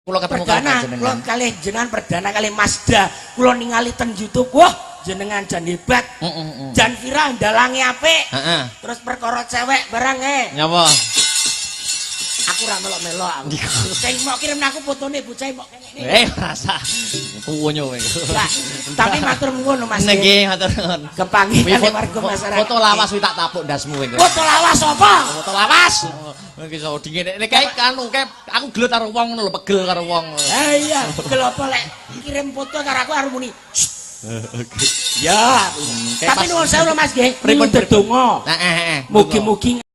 Kula ketemu perdana, kula kalih jenengan perdana kalih Mazda. Kula ningali ten YouTube, wah jenengan jan hebat. Jan viral ndalangi apik. Terus perkara cewek barang Nyapa? Aku ora melok-melok aku. Sing mau kirim aku fotone bocah mok kene. Rasa. Kuwonyo kowe. Tapi matur nuwun Mas. Nggih, matur nuwun. Kepanggihan warga masyarakat. Foto lawas kuwi tak tapuk ndasmu kowe. Foto lawas apa? Foto lawas. Iki iso dingene kae anu kae aku gelut karo wong ngono lho, pegel karo wong. Ha iya, pegel apa lek kirim foto karo aku arep muni. Ya. Tapi nuwun sewu Mas nggih. Pripun ndedonga. Heeh. Mugi-mugi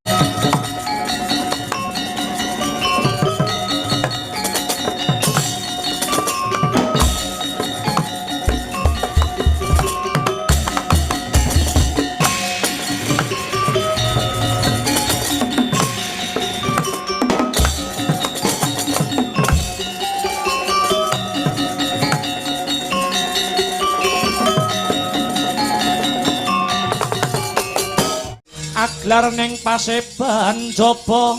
aglar neng paseban jaba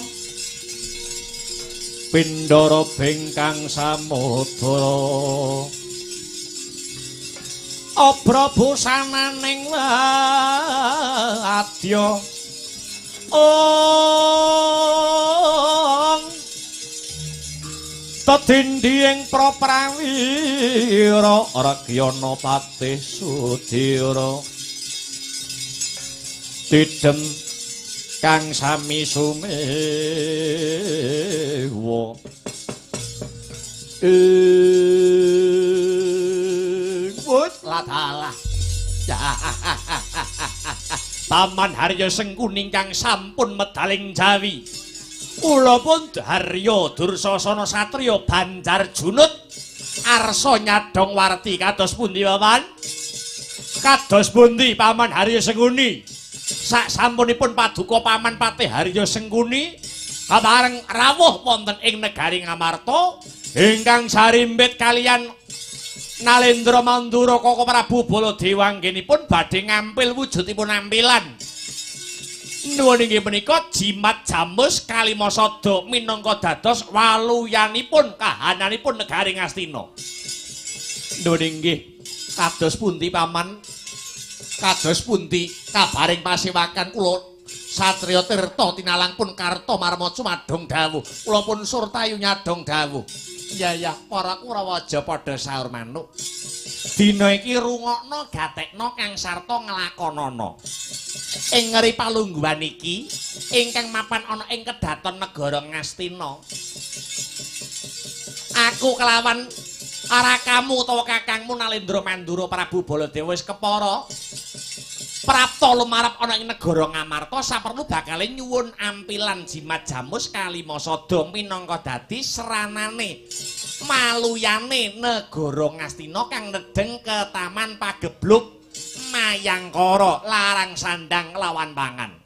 pindara bengkang samudra obra busana ning adya tetindhi ing praprawira Ragyana Patih Sudira didem kang sami sumewa wut ladalah Paman Harya Sengkuning kang sampun medaling jawi kula pun Harya Dursasana satriya Banjar Junut arsa nyadong warti kados pundi Paman? Kados pundi Paman Harya Sengkuni? Sak sampunipun paduka Paman Patih Harya Sengkuni kabareng rawuh wonten ing negari Ngamarta ingkang sarimbit kaliyan Nalendra Mandura Koko Prabu Baladewa anggenipun badhe ngampil wujudipun ampilan. Nuwun inggih menika jimat jamus Kalimasada minangka dados waluyanipun kahananipun negari Ngastina. Nuwun inggih kados pundi Paman? Kados pundi kabaring pasewakan kula Satriya Tirta tinalang pun Karta Marma Sumadong dawuh kula pun surtayu nyadong dawuh ya para Kurawaja padha saur manuk dina iki rungokno gatekno kang sarta nglakonana ing ngeri palungguhan iki ingkang mapan ana ing kedaton negara Ngastina aku kelawan arakamu utawa kakangmu Nalendra Mandura Prabu Baladewa wis kepara prapta lumarap ana ing negara Ngamarta saperlu bakal nyuwun ampilan jimat jamus Kalimasada minangka dadi seranane maluyane negara Ngastina kang nedeng ke Taman Pagebluk Mayangkara larang sandang lawan pangan.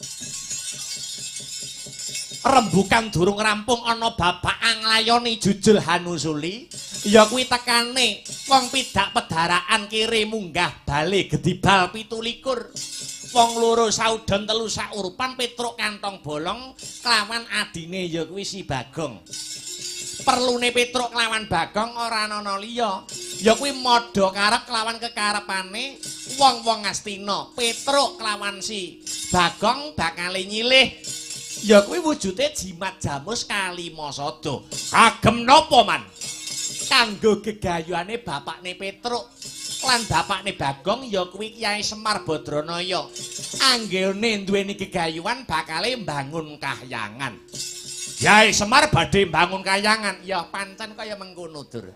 Rembukan durung rampung ana bapak anglayoni jujul Hanusuli ya kuwi tekane wong pidak pedaraan kiri munggah bale gedibal 17 wong loro saudon telu saurupan Petruk kantong bolong kelawan adine ya kuwi si Bagong perlune Petruk kelawan Bagong ora ana liya ya kuwi madha karep kelawan kekarepane wong-wong Ngastina Petruk kelawan si Bagong bakal nyilih ya kuwi wujude jimat jamus Kalimasada kagem napa man kanggo gegayuhane bapakne Petruk lan bapakne Bagong ya kuwi Kyai Semar Badranaya anggone duweni gegayuhan bakale mbangun kahyangan Kyai Semar badhe mbangun kahyangan ya pancen kaya mengkono Dur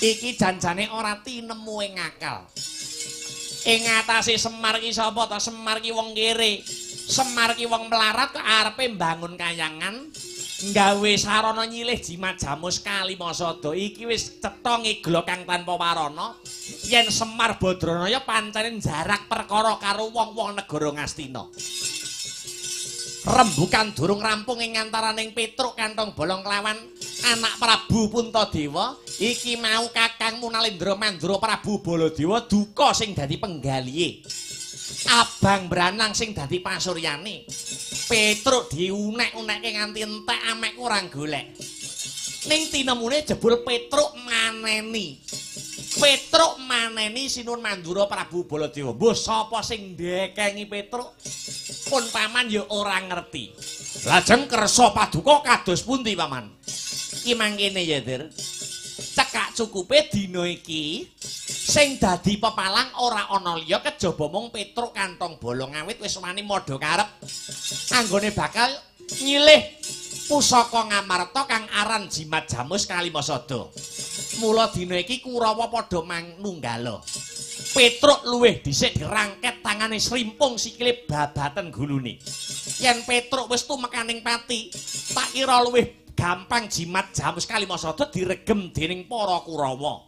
iki janjane ora tinemu ing akal ing atase Semar ki sapa ta Semar ki wong kere Semar ki wong melarat kok arepe mbangun kayangan nggawe sarana nyilih jimat jamus Kalimasada iki wis cetha ngeglo kang tanpa warana yen Semar Badranaya pancene jarak perkara karo wong-wong negara Ngastina. Rembukan durung rampung ing antaraning Petruk kantong bolong kelawan anak Prabu Puntadewa iki mau kakangmu Nalendra Mandura Prabu Baladewa duka sing dadi penggalihe. Abang Branang sing dadi pasuryane. Petruk diunek-unekke nganti entek amek kurang golek. Ning tinemune jebul Petruk maneni. Petruk maneni Sinun Mandura Prabu Baladewa. Mbah sapa sing ndekengi Petruk? Pun paman ya ora ngerti. Lajeng kersa paduka kados pundi paman? Iki mangkene ya, Dir. Cekak cukupe dina iki sing dadi pepalang ora ana liya kejaba mung Petruk kantong bolong awit wis wani madha karep anggone bakal nyilih pusaka Ngamarta kang aran Jimat Jamus Kalimasada. Mula dina iki Kurawa padha manunggala. Petruk luwih dhisik dirangket tangane srimpung sikile babaten gulune. Yen Petruk wis tumekaning pati, tak kira luwih gampang Jimat Jamus Kalimasada diregem dening para Kurawa.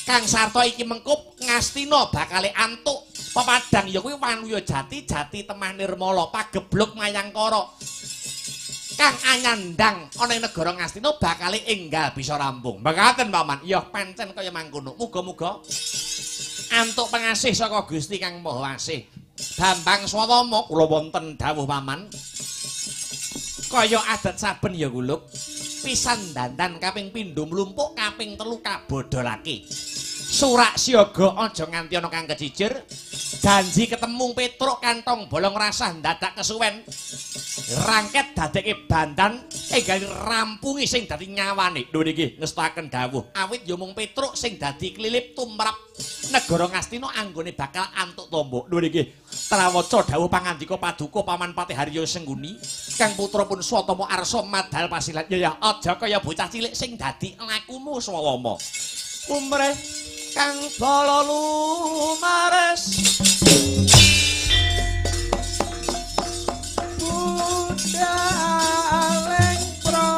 Kang sarta iki mengkup Ngastina bakale antuk pepadang ya kuwi Wanuya Jati, Jati Temah Nirmala, pagebluk Mayangkara. Kang anyandang ana ing negara Ngastina bakale enggal bisa rampung. Mekaten paman, ya pancen kaya mangkono. Muga-muga antuk pangasih saka Gusti Kang Maha Asih. Bambang Swatama kula wonten dawuh paman. Kaya adat saben ya kuluk. Pisan dandan kaping pindho mlumpuk, kaping telu kabodolake. Surak siaga aja nganti ana kang kecicir. Janji ketemu Petruk kantong bolong rasah dadak kesuwen. Rangket dadekke bandan enggal rampungi sing dadi nyawane. Lho niki ngestaken dawuh. Awit ya mung Petruk sing dadi klilip tumrap negara Ngastina anggone bakal antuk tombo. Lho niki trawaca dawuh pangandika paduka Paman Patiharya Sengguni kang putra pun Swatama Arsa madhal pasilat. Ya aja kaya bocah cilik sing dadi lakumu Swatama. Umreh kang bala lumares budaleng prawadya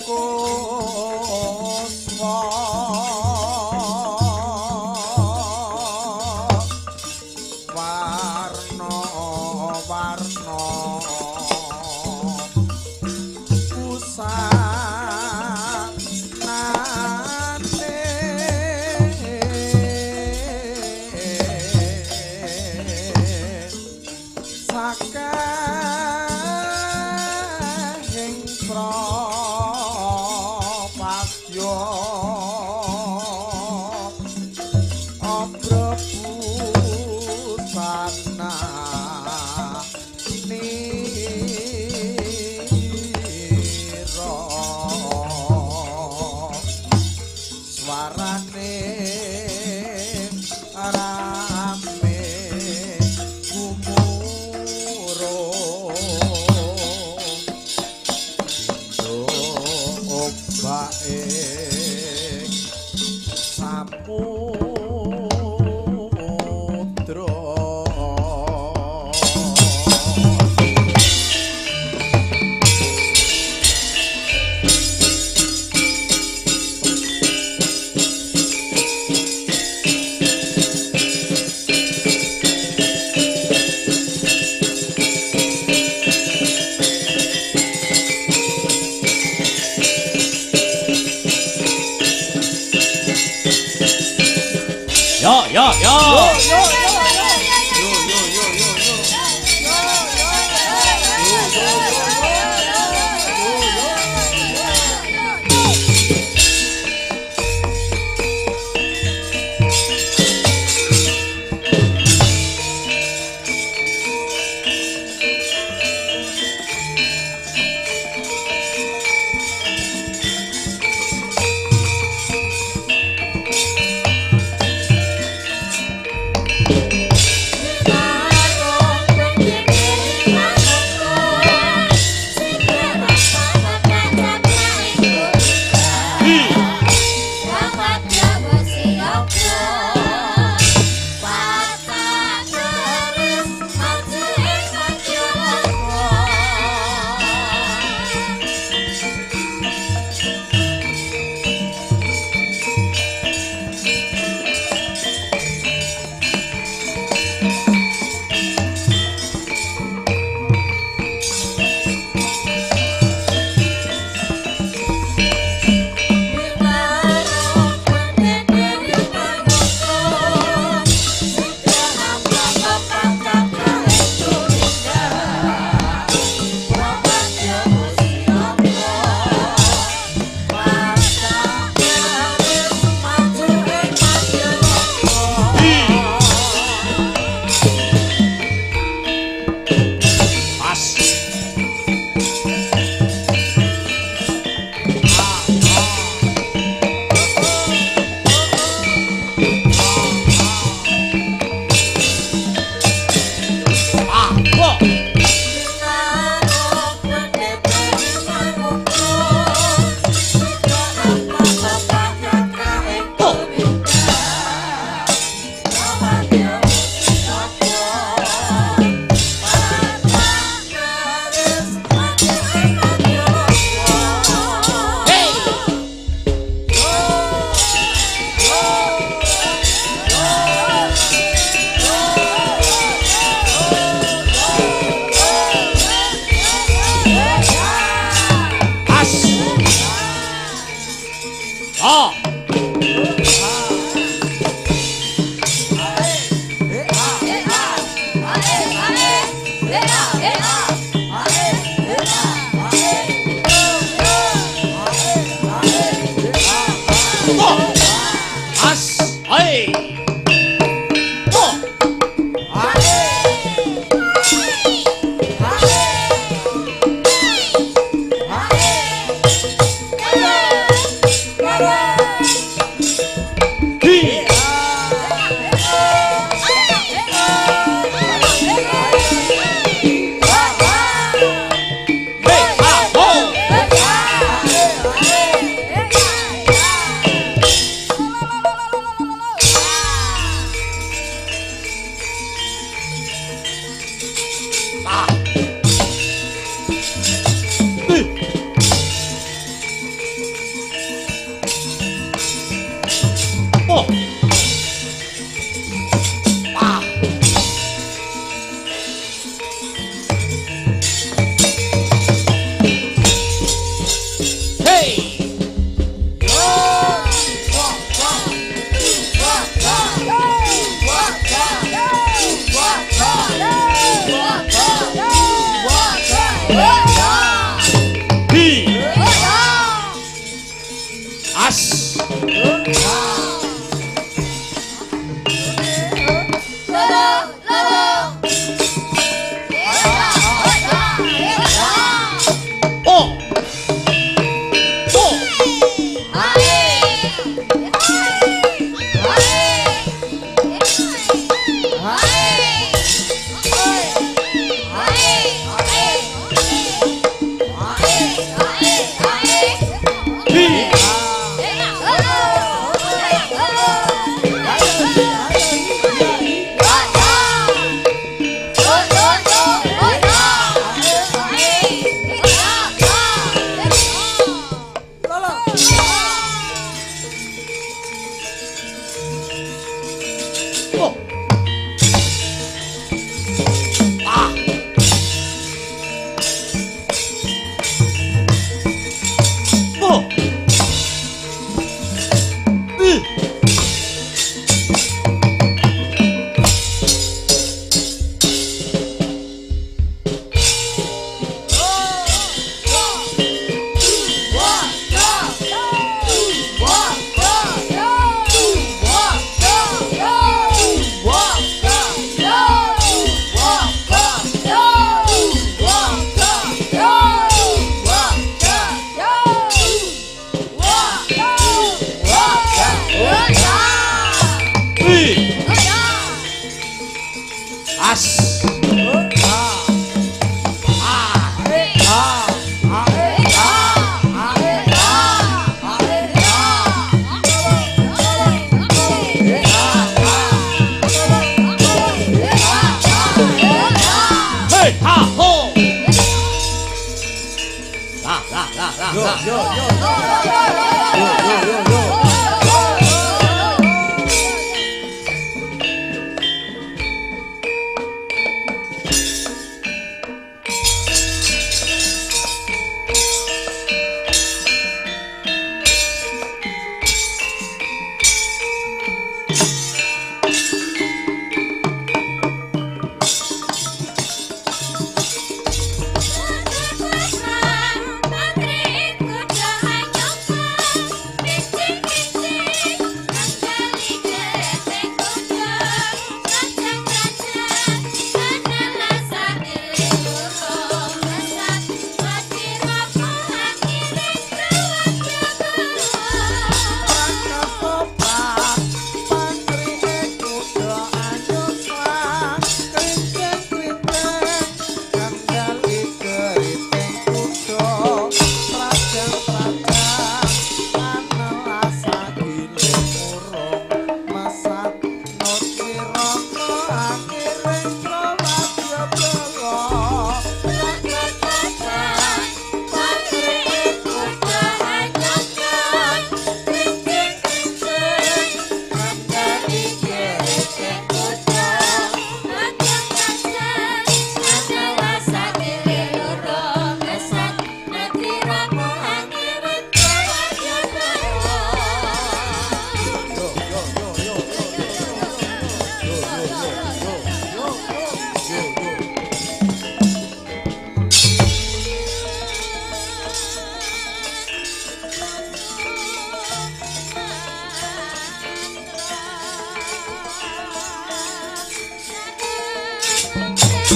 kuswa warna-warna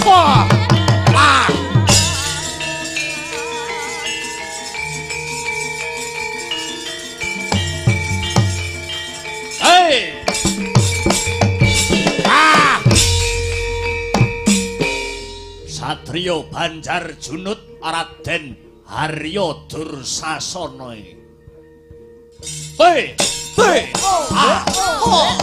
Wah! Ah! Hei! Ah! Satrio Banjar Junut Raden Haryo Dursasana. Hei! Hei! Ah! Oh!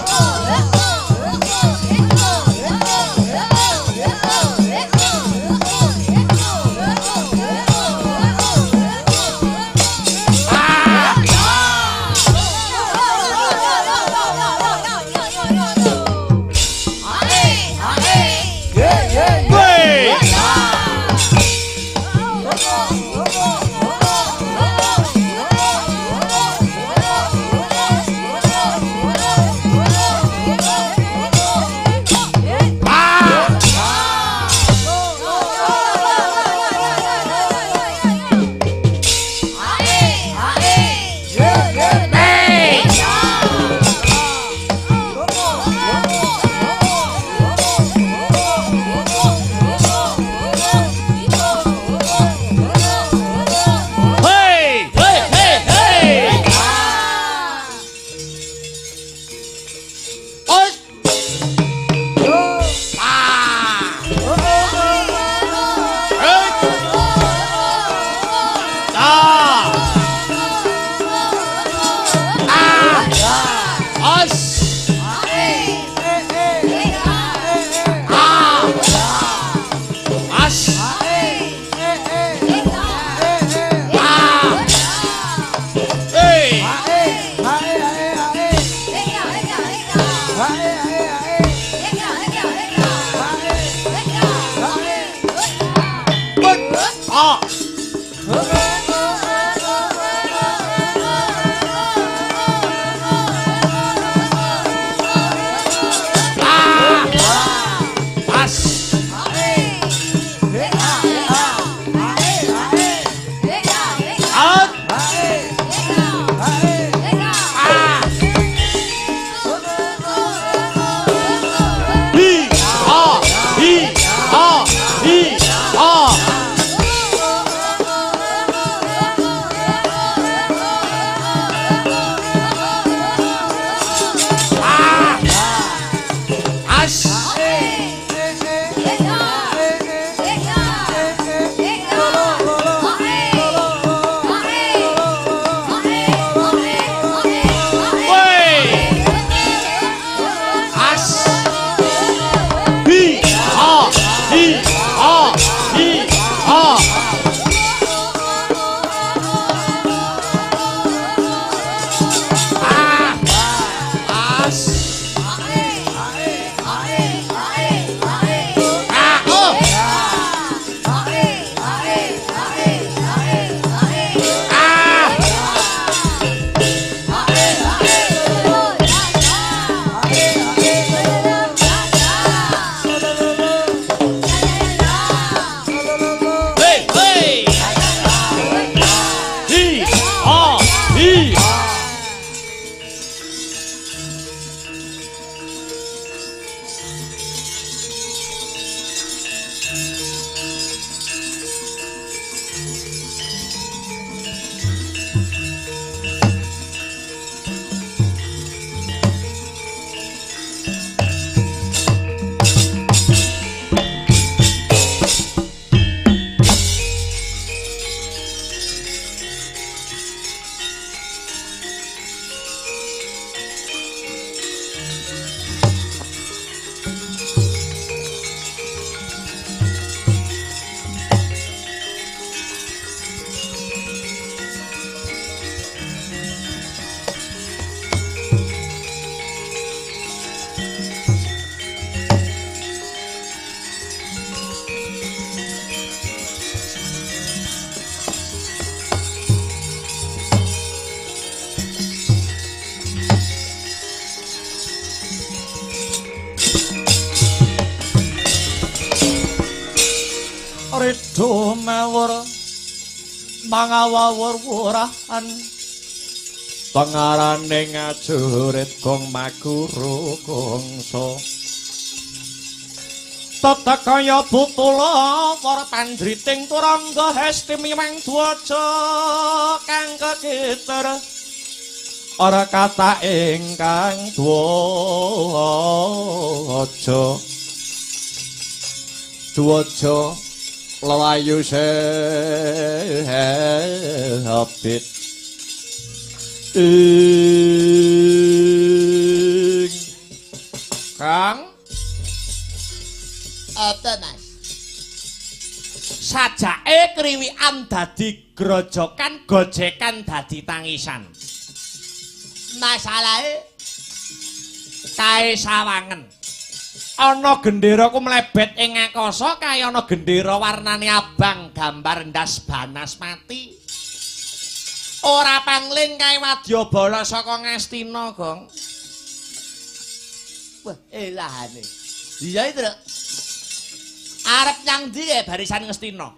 rido mawur mangawawur-wurahan pengarane ngajurit gong maguru gongso tata kaya butula para pandriting turangga hesti mimang dwaja kang kekiter ora kata ingkang dwaja lelayu sehabit Kang apa Mas? Sajake kriwikan dadi grojokan, gojekan dadi tangisan. Masalahe Kae sawangen. Ana gendera ku mlebet ing akasa kaya ana gendera warnane abang gambar ndas banas mati. Ora pangling kae wadyabala saka Ngastina, Gong. wah elahane. Iya itu. Arep nyang ndi barisan Ngastina?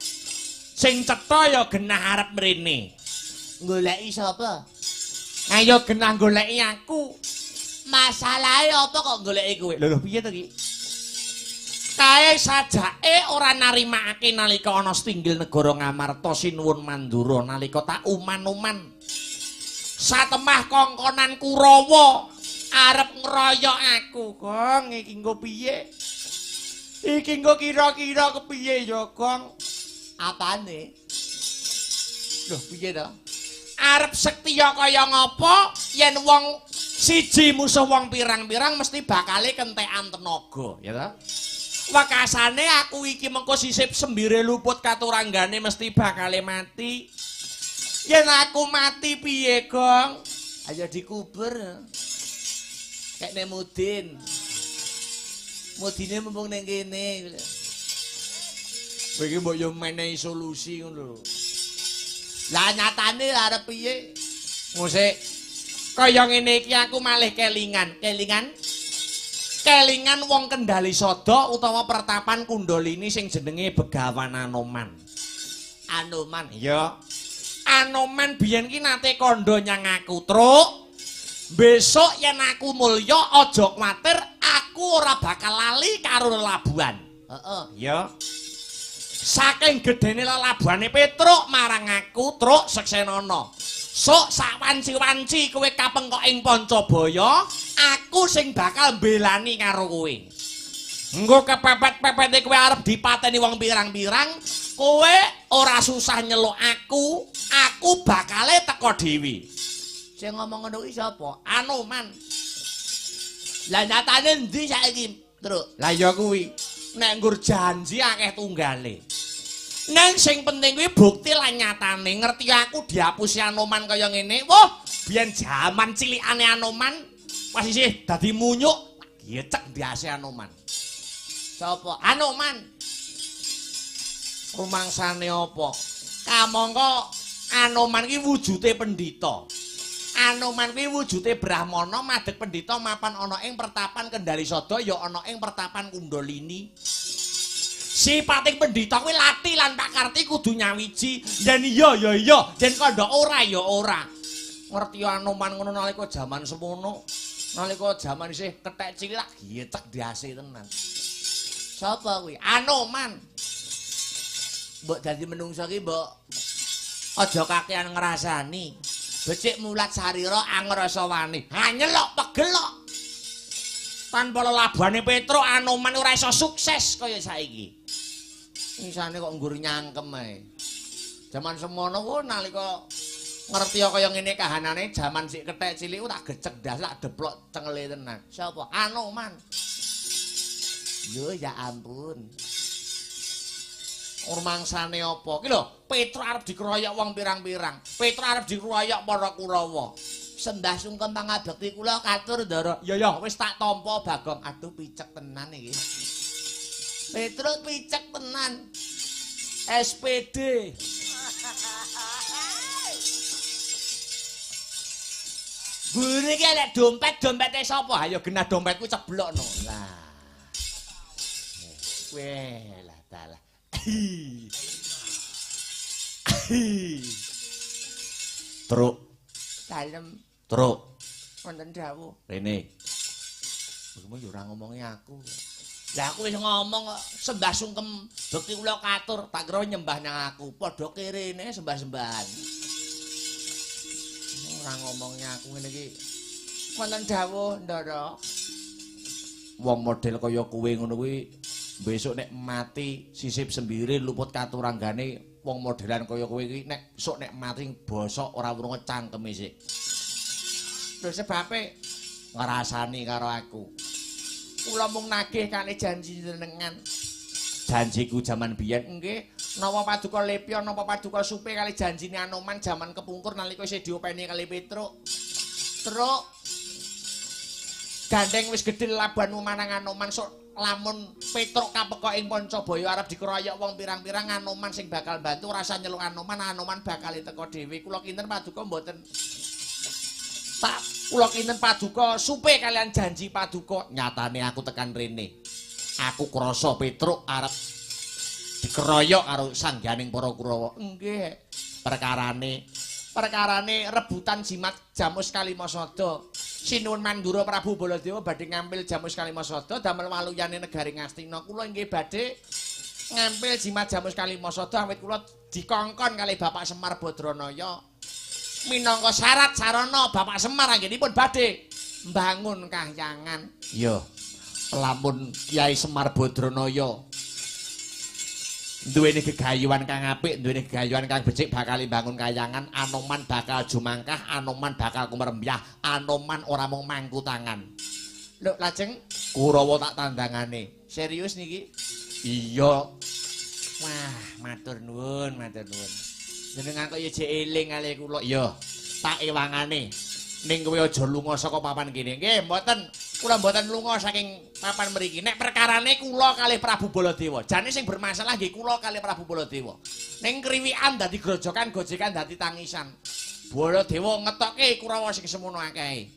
Sing cetha ya genah arep mrene. Goleki sapa? Ayo genah goleki aku. Masalahe apa kok goleki kowe? Lho piye to ki? Kae sajake ora narimakake nalika ana setinggil negara Ngamarta sinuwun Mandura nalika tak uman-uman. Satemah kongkonan Kurawa arep ngeroyok aku, Gong. Iki nggo piye? Iki nggo kira-kira kepiye ya, Gong? Apane? Loh piye to? Arep sektiya kaya ngapa yen wong siji musuh wong pirang-pirang mesti bakale kentekan tenaga, ya ta? Wakasane aku iki mengko sisip sembire luput katuranggane mesti bakale mati. Yen aku mati piye, Gong? Ayo dikubur. Kekne Mudin. Mudine mumpung ning kene. Kowe iki mbok yo menehi solusi ngono lho. Lah nyatane arep piye? Musik kaya ngene iki aku malih kelingan. Kelingan wong Kendali Sada utawa pertapan Kundalini sing jenenge Begawan Anoman. Anoman. Iya. Anoman biyen ki nate kandha nyang aku, Truk. Besok yen aku mulya aja kuwatir, aku ora bakal lali karo lelabuhan. Heeh. Iya. Saking gedene lelabuhane Petruk marang aku, Truk Seksenana. Sok sawanci-wanci kowe kapengkok ing Pancabaya, aku sing bakal mbelani karo kowe. Engko kepepet-pepete kowe arep dipateni wong pirang-pirang, kowe ora susah nyeluk aku bakale teko dhewe. Sing ngomong ngono kuwi sapa? Anoman. Lah nyatane endi saiki, Truk? Lah ya kuwi, nek nggur janji akeh tunggale. Nang sing penting kuwi bukti lan nyatane ngerti aku dihapusi Anoman kaya ngene. Wah, biyen jaman cilikane Anoman pas isih dadi munyuk, gecek diase Anoman. Sapa? Anoman. Rumangsane apa? Kamangka Anoman ki wujude pendhita. Anoman kuwi wujude Brahmana madheg pendhita mapan ana ing pertapan Kendali Sada ya ana ing pertapan Kundalini. Sipating pendhita kuwi lati lan pakarti kudu nyawiji. Yen iya ya iya, yen kandha ora ya ora. Ngerti Anoman ngono nalika jaman semono. Nalika jaman isih kethek cilik lak gecek diase tenan. Sapa kuwi? Anoman. Mbok dadi menungsa ki mbok aja kakean ngrasani. Becik mulat sarira angrasa wani. Hanyelok pegelok. Tanpa lelabuhane Petruk Anoman ora iso sukses kaya saiki. Isane kok nggur nyangkem ae. Jaman semono ku nalika ngerti kaya ngene kahanane jaman sik kethek cilik tak gecek ndas lak deplok cengele tenan. Sapa? Anoman. Yo ya ampun. Urmangsane apa? Ki lho, Petruk arep dikeroyok wong pirang-pirang. Petruk arep dikeroyok para Kurawa. Sembah sungkem pangabekti kula katur Ndara. Ya wis tak tampa Bagong. Aduh picek tenan iki. Petruk picek tenan. SPD. Gune iki lek dompet-dompete sapa? Ayo genah dompetku ceblokno. Lah. Weh lah dalah. Truk. Dalem Truk. wonten dawuh. Rene. Kowe yo ora ngomongi aku. Lah aku wis ngomong kok sembah sungkem bekti kula katur tak kira nyembah nang aku. Padha kirene sembah-sembahan. Ora ngomongi aku ngene iki. Wonten dawuh, Ndara. Wong model kaya kowe ngono kuwi besok nek mati sisip sembire luput katuranggane wong modelan kaya kowe iki nek sok nek mati bosok ora wurung cangkeme sik. Lho sebabe Ngrasani karo aku. kula mung nagih kalih janji jenengan. Janjiku jaman biyen Nggih, napa paduka lepya napa paduka supe kalih janjine Anoman jaman kepungkur nalika isih diopeni kalih Petruk. Truk gandeng wis gedhe labanmu manang Anoman sok lamun Petruk kapeka ing Pancabaya arep dikeroyok wong pirang-pirang Anoman sing bakal bantu rasa nyeluk Anoman bakal teko dhewe. Kula kinten paduka mboten kula kinten paduka supe kalian janji paduka. nyatane aku tekan rene. Aku krasa Petruk arep dikeroyok karo sangganing para Kurawa. Nggih. Perkarane Rebutan jimat Jamus Kalimasada. Sinuwun Mandura Prabu Baladewa badhe ngampil Jamus Kalimasada damel waluyane negari Ngastina. Kula inggih badhe ngampil jimat Jamus Kalimasada awit kula dikongkon kalih Bapak Semar Badranaya. Minangka syarat sarana Bapak Semar anggenipun badhe mbangun kahyangan. iya, lamun Kyai Semar Badranaya duweni gegayuhan kang apik, duweni gegayuhan kang becik bakal bangun kayangan, Anoman bakal jumangkah, Anoman bakal kumerembyah, Anoman ora mung mangku tangan. Lho lajeng Kurawa tak tandangane. serius niki? Iya. Wah, matur nuwun. Jenengan kok ya jek eling kalih kula. Iya, tak ewangane. Ning kowe aja lunga saka papan kene. Nggih, mboten. Kula mboten lunga saking papan mriki. Nek perkarane kula kalih Prabu Baladewa. Jane sing bermasalah nggih kula kalih Prabu Baladewa. Ning kriwikan dadi grojokan, gojekan dadi tangisan. Baladewa ngetokke Kurawa sing semono akehe.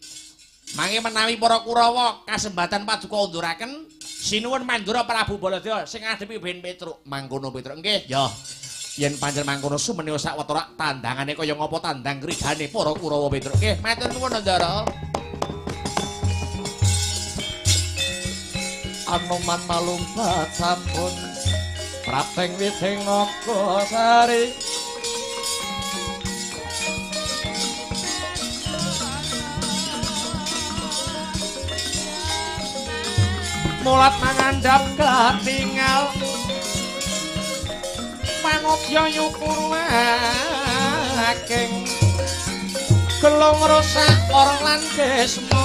Mangke menawi para Kurawa kasembatan paduka unduraken sinuwun Mandura Prabu Baladewa sing ngadepi Ben Petruk. Mangkono Petruk. Nggih. Ya. Yen pancen mangkono sumene sak watara tandangane kaya ngapa tandang krigane para Kurawa Petruk. Nggih, Matur nuwun Ndara. Anoman malumpat sampun prapeng witing naga sari. Mulat mangandhap katingal manungsa nyukur waking gelung rusak ora lan kesmo.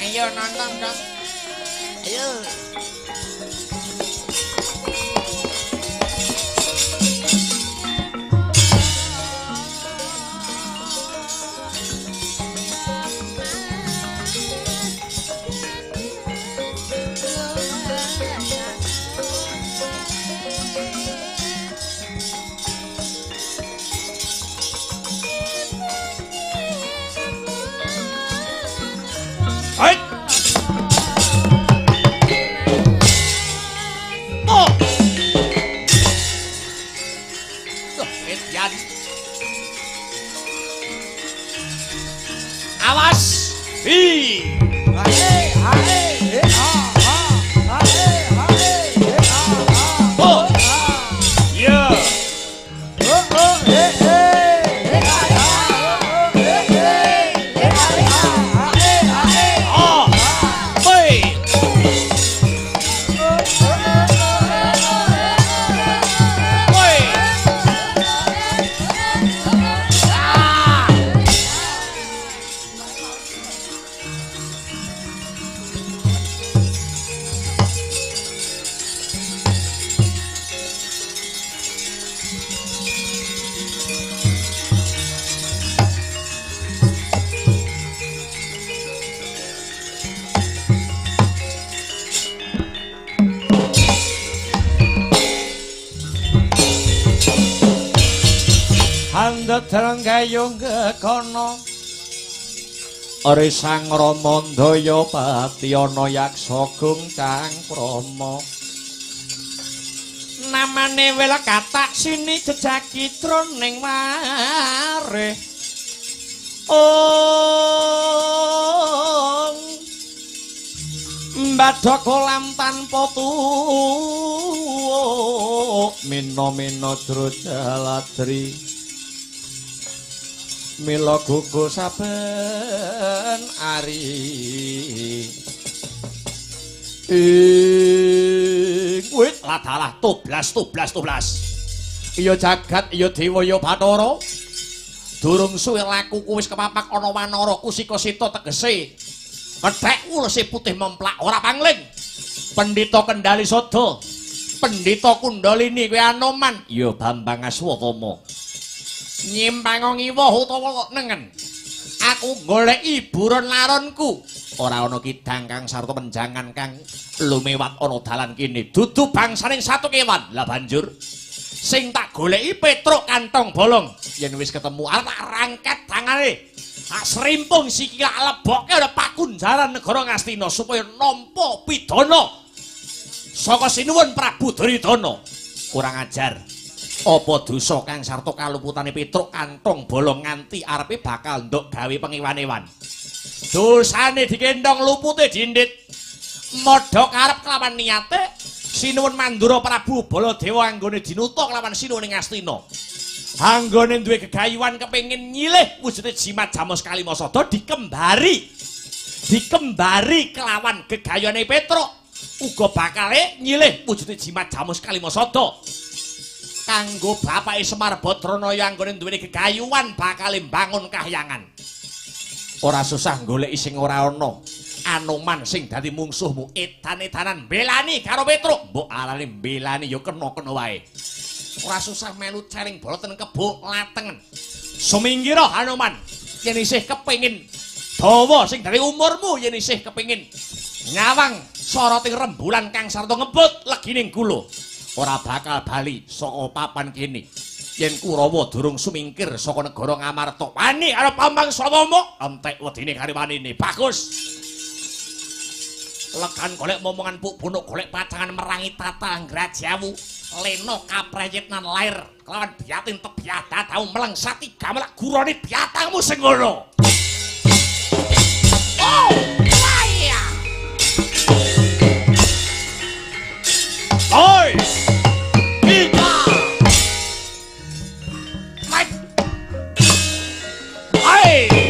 Ayo nonton dong. Ayo. Hai. Oh. Tuh, Edian. Awas. Hi. Oh. Ya. Oh. Hei. Hei. Ah. Pandhedhel gayung gekono Risang Rama Ndaya Patyana Yaksa Gungkang Prama namane wel katak sini jejaki troning mareh mbadha kolam tanpa tuwuk mina-mina Drajaladri mila gugu saben ari wit ladalah toblas iya jagat iya dewa ya Bathara durung suwe lakuku wis kepapak ana wanara kusika sita tegese kethek ulese putih memplak ora pangling pendhita kendali sada pendhita kundalini kowe Anoman ya Bambang Aswatama nyimpang ngiwah utawa nengen aku goleki buron laronku ora ana kidang kang sarta menjangan kang lumewat ana dalan kene dudu bangsaning satu kewan lah banjur sing tak goleki Petruk kantong bolong yen wis ketemu arep tak rangket tangane tak serimpung sikil lebokke ana pakunjaran negara Ngastina supaya nampa pidana saka sinuwun Prabu Duryudana kurang ajar apa dosa kang sarta kaluputane Petruk kantong bolong nganti arepe bakal nduk gawe pengiwan-ewan dosane dikendhong lupute dindit modho karep kelawan niate sinuwun Mandura Prabu Baladewa anggone dinuta kelawan sinuwuning Ngastina anggone duwe gegayuhan kepengin nyilih wujude jimat Jamus Kalimasada dikembari kelawan gegayuhane Petruk uga bakale nyilih wujude jimat Jamus Kalimasada kanggo bapake Semar Badranaya anggone duweni gegayuhan bakale mbangun kahyangan ora susah goleki sing ora ana Anoman sing dadi mungsuhmu edan-edanan belani karo Petruk mbok arane belani ya kena-kena wae ora susah melu cering boloten kebo latengen suminggira Anoman yen isih kepengin dawa sing dari umurmu yen isih kepengin nyawang soroting rembulan kang sarta ngebut legining kula ora bakal bali saka papan kene yen Kurawa durung sumingkir saka negara Ngamarta wani karo Bambang Swatama entek wedine kariwanine bagus lekan golek momongan puk bunuk golek pacangan merangi tata anggrajawu leno kaprayitnan lair kelawan biatin tebiada tau melengsati gamelak gurone biatangmu sing ngono oh waya oi Ika Mike Hai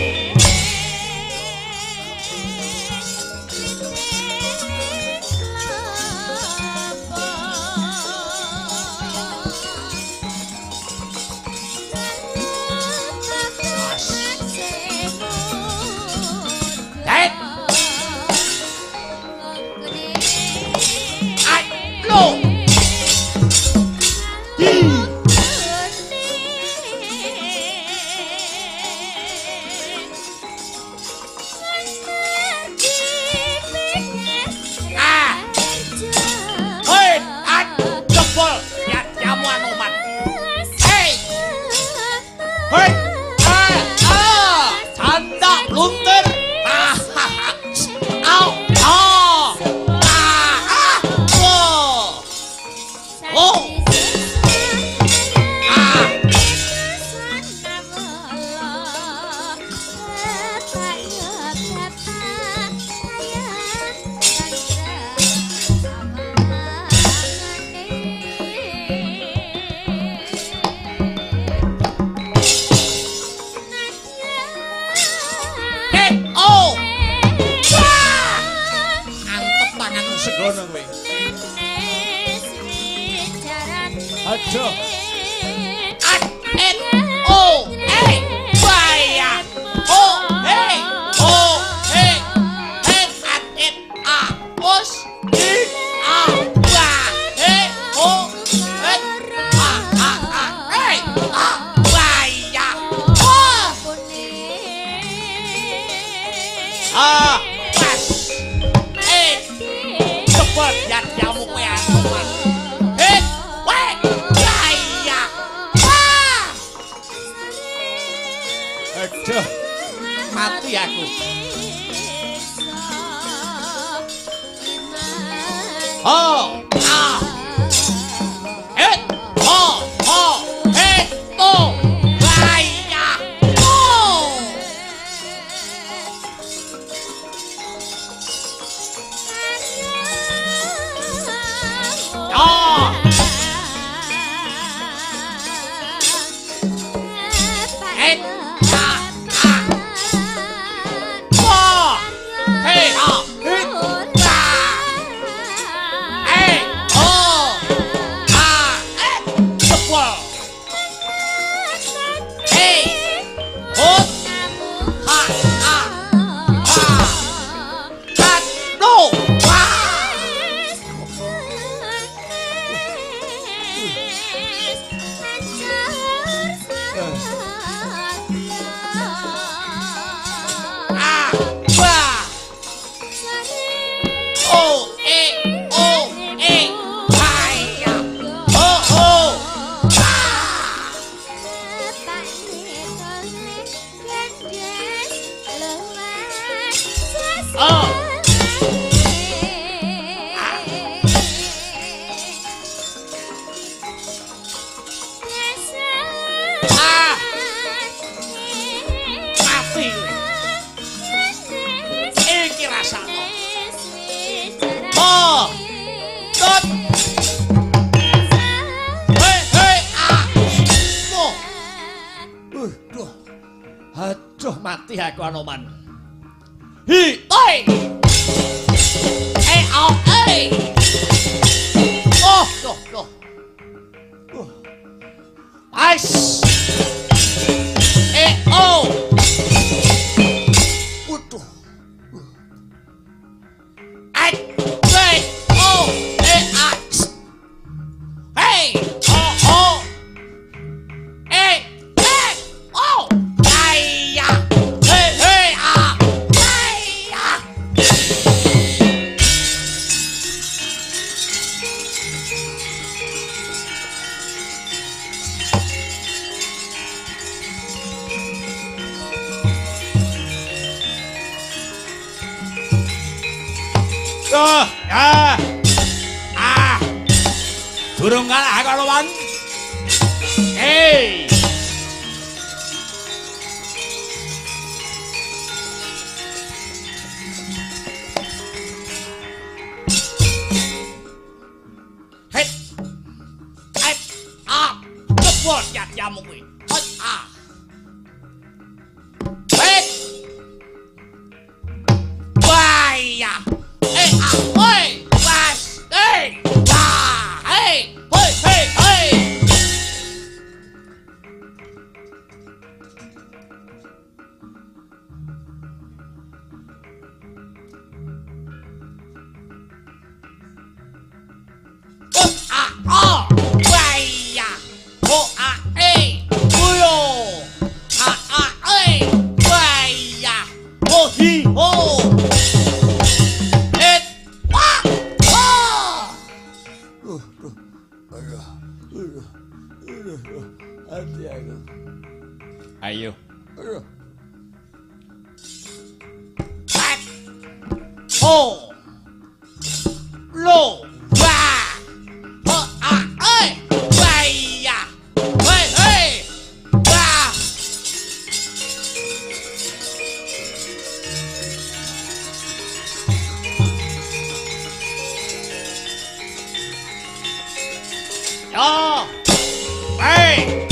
Aduh, mati aku. Oh, ah. Aduh, mati aku Anoman. Hi, oi. Oh, loh. Ais. Oh. Waduh. Durung kalah aku Anoman. Hei. Hei. Cepot ya jamu kuwi. Hei. Bahaya. Oi. Was. Hei. Ayo. Oh. Lo. Oh. Hey.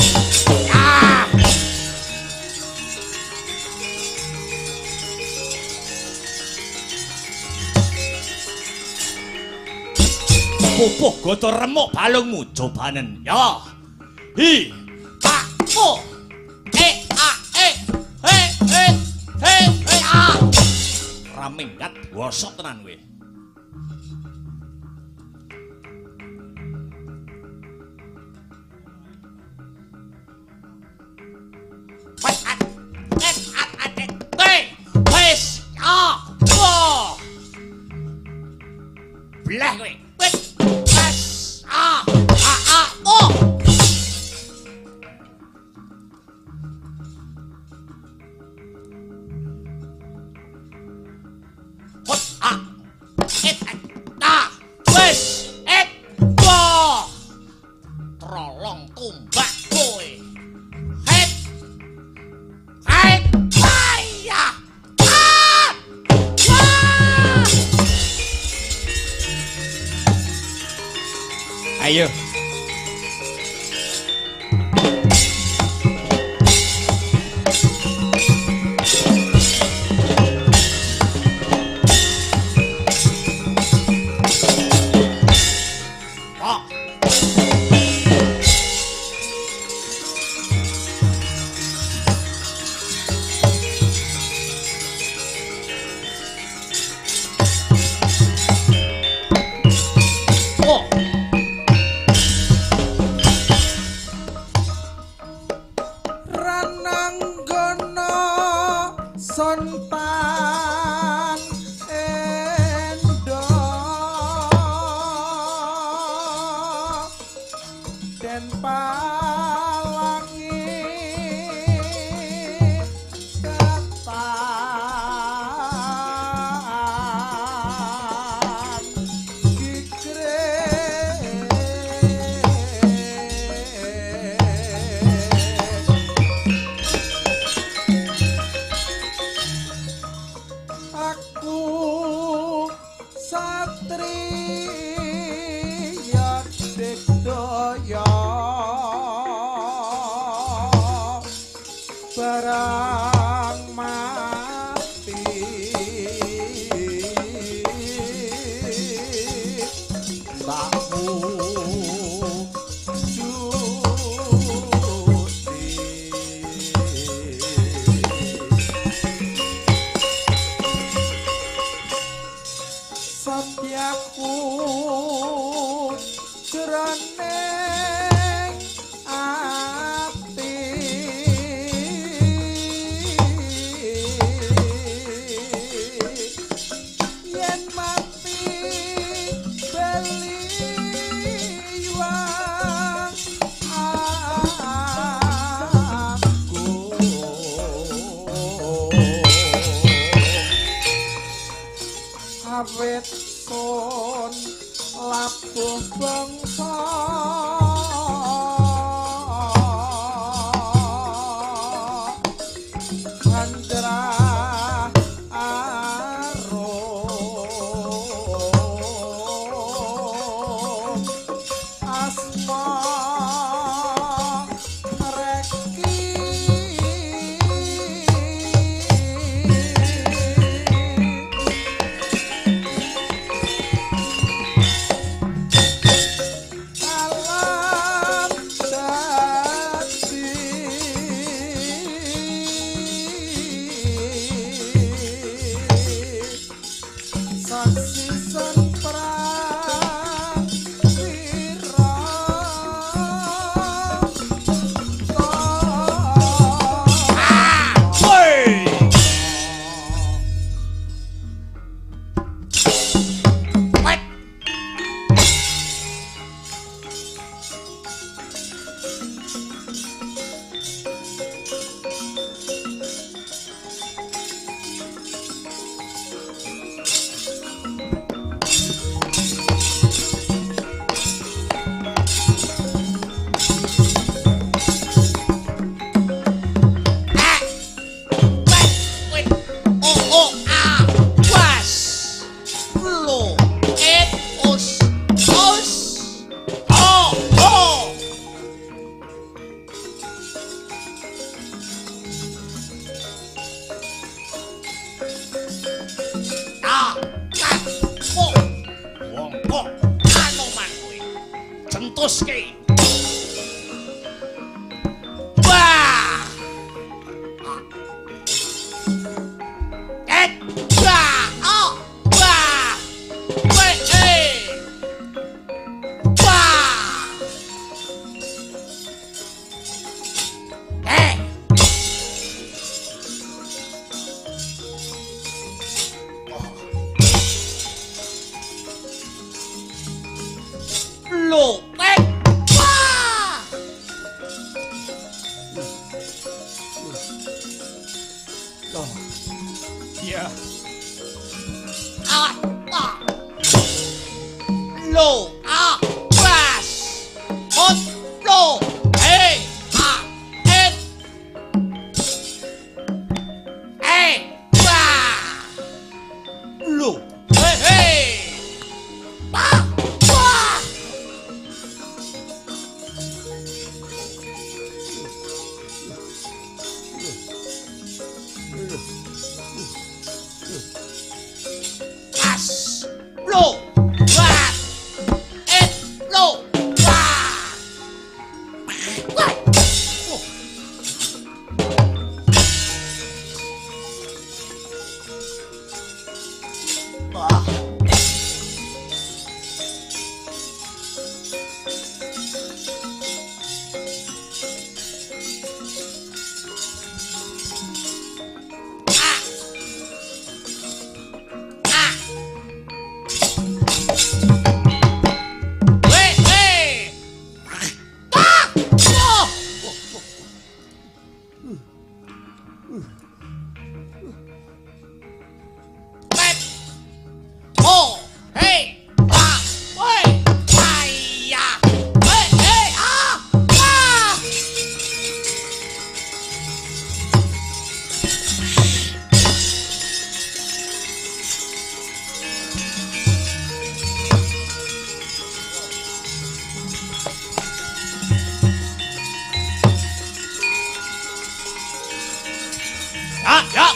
Pupuh goto remuk balungmu cobanen ya. Hi. Oh. Raminggat bosok tenan kowe. Belah kowe. Ayo.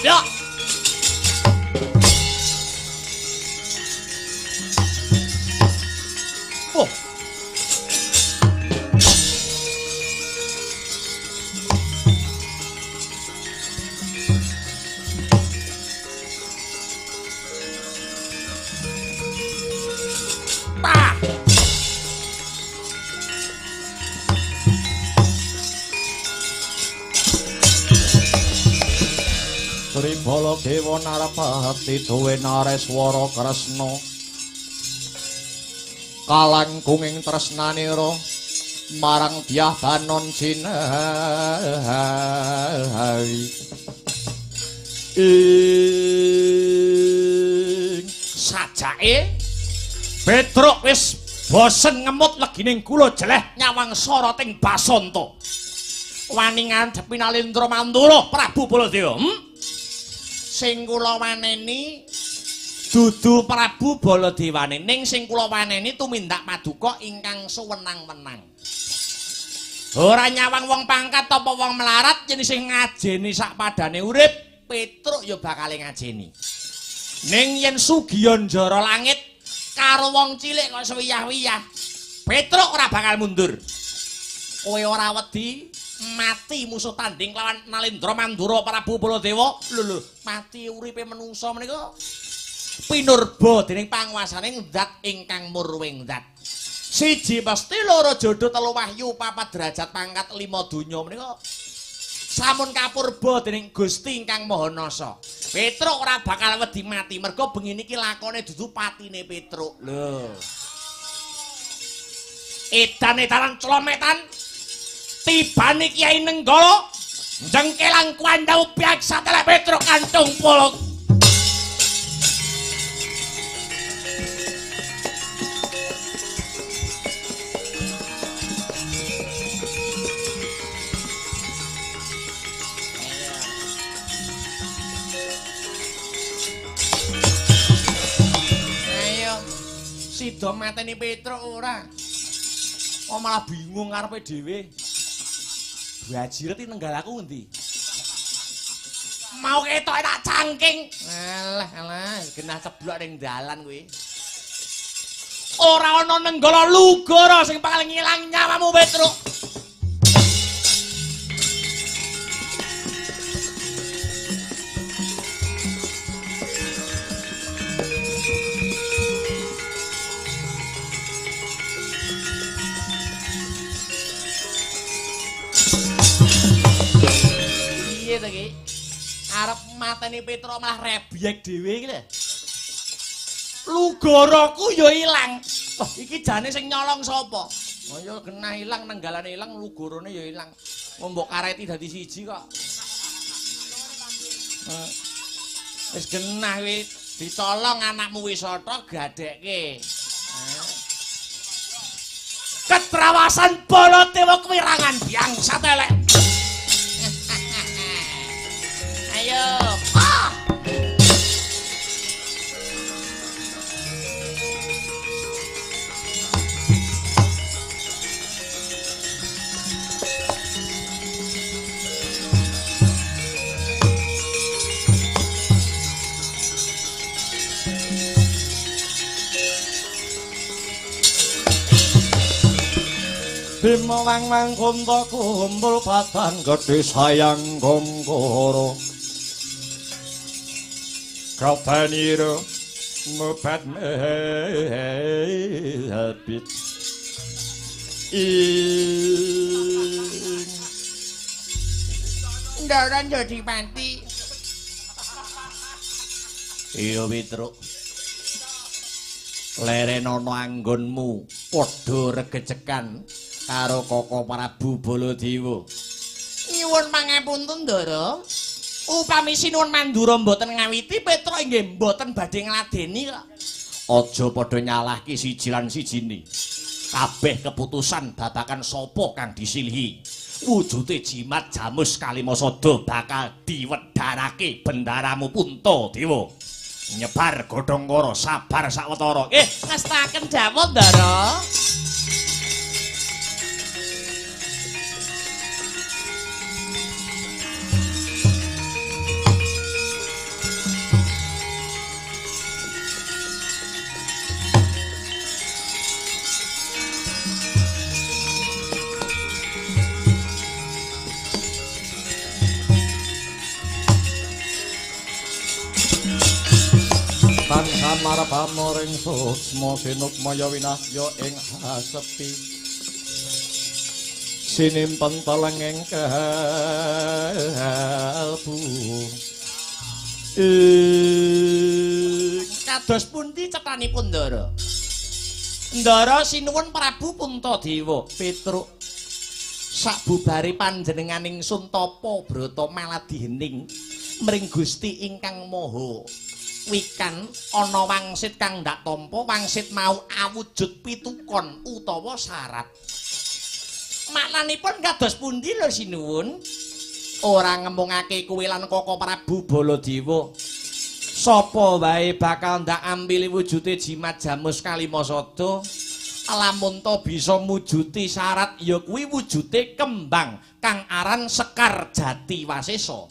Ya. Oh. Sri Baladewa Narapati duwe Nareswara Kresna kalangkunging tresnanira marang Dyah Banon Jinawi ing sajake Petruk wis bosen ngemut legining kula jeleh nyawang soroting Basanta wani ngadhepi Nalendra Mandura Prabu Baladewa sing kula waneni dudu Prabu Baladewane ning sing kula waneni tumindak paduka ingkang suwenang-wenang. Ora nyawang wong pangkat apa wong melarat yen sing ngajeni sak padane urip, Petruk ya bakal ngajeni. Ning yen sugiya njara langit karo wong cilik kok sewiyah-wiyah, Petruk ora bakal mundur. Kowe ora wedi mati musuh tanding lawan Nalendra Mandura Prabu Baladewa lho mati uripe menungsa menika pinurba dening panguwasaning zat ingkang murwing zat siji mesti loro jodho telu wahyu papat derajat pangkat lima donya menika sampun kapurba dening Gusti ingkang Maha Nasa. Petruk ora bakal wedi mati merga bengi niki lakone dudu patine Petruk lho edan-edanan clometan tibane Kyai Nenggala jengkelang kuandau biaksa telek Petruk kantung polok ayo sida mateni Petruk ora kok malah bingung karepe dhewe. Bajiret iki nenggalaku endi? Mau ketok tak cangking. Alah, genah ceblok ning dalan kuwi. Ora ana Nenggala Lugara sing bakal ngilang nyawamu Petruk. Arep mateni Petruk malah rebyek dhewe iki lho. Lugaraku ya ilang. Wah, iki jane sing nyolong sapa? Oh ya genah ilang, nenggalane ilang, lugarane ya ilang. Mbok kareti dadi siji kok. Wis genah kuwi ditolong anakmu Wisata gadekke. Ketrawasan Baladewa kewirangan biangsa telek. Ayo. Bima wang kunta kumpul patan gedhe sayang gongkoro kapaniro mupat habit ndaran jadi panti iya Petruk leren ana anggonmu padha regecekan karo Koko Prabu Baladewa. Nyuwun pangapunten, Ndara. Upami sinuwun Mandura mboten ngawiti, Petruk inggih mboten badhe ngladeni kok. Aja padha nyalahke siji lan sijine. Kabeh keputusan babagan sapa kang disilihi. Wujude jimat Jamus Kalimasada bakal diwedharake bendaramu Puntadewa. Nyebar godhong-kara sabar sawetara. Ngestaken dawuh, Ndara. tan samar pamoring suksma sinukmaya winahya ing hasepi sinimpen telenging kalbu kados pundi cetanipun Ndara? Ndara sinuwun Prabu Puntadewa. Petruk Sabubare panjenenganing Suntapa Brata maladihening mring Gusti ingkang Maha Wikan ana wangsit kang ndak tampa, wangsit mau awujud pitukon utawa syarat. Maknanipun kados pundi lho sinuwun? Ora ngembungake kuwi lan Koko Prabu Baladewa. Sapa wae bakal ndak ambili wujude jimat jamus Kalimasada. Lamun to bisa mujuti syarat ya kuwi wujude kembang kang aran Sekar Jati Wasesa.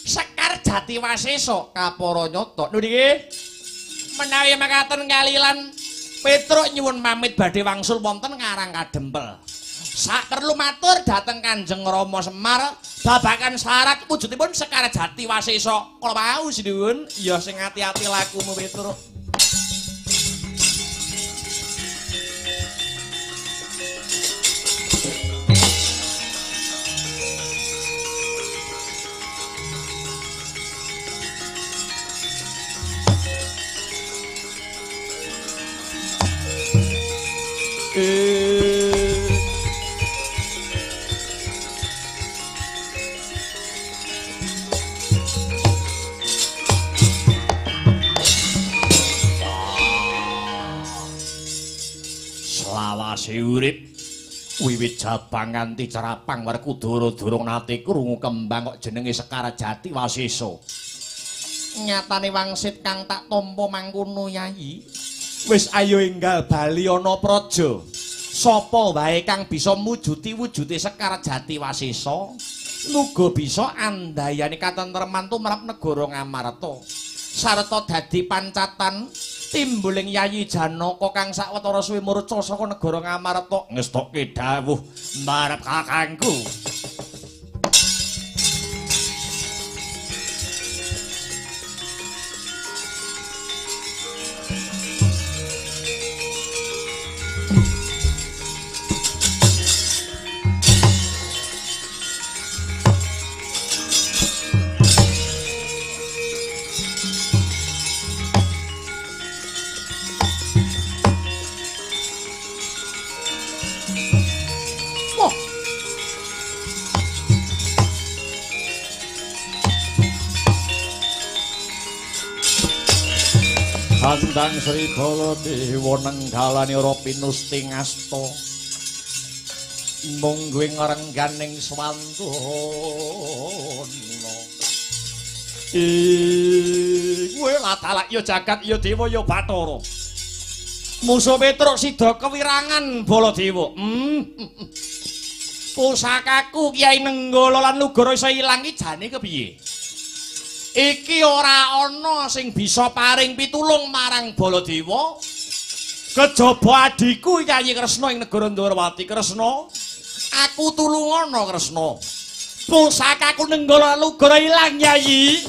Sekar Jati Wasesa kapara nyata. Lho niki menawi makaten kalilan Petruk nyuwun pamit badhe wangsul wonten Karang Kadempel. Sak perlu matur dhateng Kanjeng Rama Semar babagan syarat wujudipun Sekar Jati Wasesa. Kula wau sinuwun ya sing ati-ati lakumu Petruk. Selawase urip wiwit Jabang nganti Cerapang Werkudara durung nate krungu kembang kok jenenge Sekar Jati Wasesa. Nyatane wangsit kang tak tampa mangkono Yayi. Wis ayo enggal bali ana praja. Sapa wae kang bisa mujuti wujude Sekar Jati Wasesa, muga bisa andayani katentreman tumrap negara Ngamarta. Sarta dadi pancatan timbuling Yayi Janaka kang sawetara suwe murca saka negara Ngamarta ngestokke dawuh marep kakangku. Handang Sri Baladewa nenggalani ora pinusti ngasta mungguing rengganing swantuna kowe latalak ya jagat ya dewa ya Bathara musuh Petruk sida kewirangan Baladewa pusakaku Kyai Nenggala lan Nugara isa ilang iki jane kepiye? Iki ora ana sing bisa paring pitulung marang Baladewa kejaba adhiku Yayi Kresna ing negara Ndarawati. Kresna, aku tulungana Kresna. Pusakaku Nenggala Nugara ilang Yayi.